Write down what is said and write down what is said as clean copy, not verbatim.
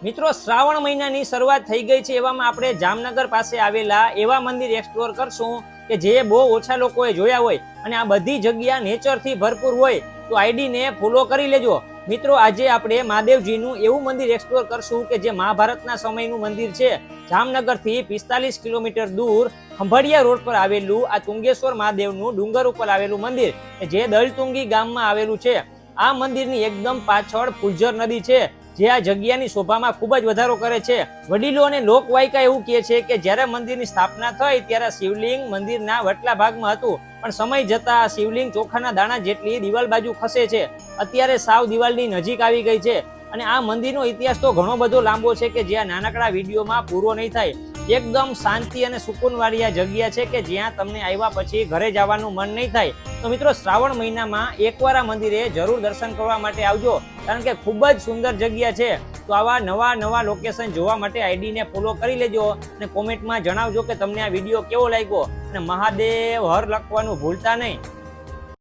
મિત્રો શ્રાવણ મહિનાની શરૂઆત થઈ ગઈ છે, એવામાં આપણે જામનગર પાસે આવેલા એવા મંદિર એક્સપ્લોર કરશું કે જે બહુ ઓછા લોકોએ જોયા હોય અને આ બધી જગ્યા નેચરથી ભરપૂર હોય, તો આઈડીને ફોલો કરી લેજો. મિત્રો આજે આપણે મહાદેવજીનું એવું મંદિર એક્સપ્લોર કરશું કે જે મહાભારતના સમયનું મંદિર છે. જામનગરથી 45 કિલોમીટર દૂર ખંભાળિયા રોડ પર આવેલું આ તુંગેશ્વર મહાદેવનું ડુંગર ઉપર આવેલું મંદિર જે દલતુંગી ગામમાં આવેલું છે. આ મંદિરની એકદમ પાછળ ફુલઝર નદી છે, જે આ જગ્યાની શોભામાં ખૂબ જ વધારો કરે છે. વડીલો અને લોકવાયકા એવું કહે છે કે જ્યારે મંદિરની સ્થાપના થઈ ત્યારે શિવલિંગ મંદિરના વટલા ભાગમાં હતું, પણ સમય જતા આ શિવલિંગ ચોખાના દાણા જેટલી દિવાલ બાજુ ખસે છે. અત્યારે સાવ દિવાલની નજીક આવી ગઈ છે અને આ મંદિરનો ઇતિહાસ તો ઘણો બધો લાંબો છે કે જે આ નાનકડા વિડીયોમાં પૂરો નહીં થાય. એકદમ શાંતિ અને સુકૂનવાળી આ જગ્યા છે કે જ્યાં તમને આવ્યા પછી ઘરે જવાનું મન નહીં થાય. તો મિત્રો શ્રાવણ મહિનામાં એકવાર આ મંદિરે જરૂર દર્શન કરવા માટે આવજો, કારણ કે ખૂબ જ સુંદર જગ્યા છે. તો આવા નવા લોકેશન જોવા માટે આઈડીને ફોલો કરી લેજો અને કોમેન્ટમાં જણાવજો કે તમને આ વિડીયો કેવો લાગ્યો અને મહાદેવ હર લખવાનું ભૂલતા નહીં.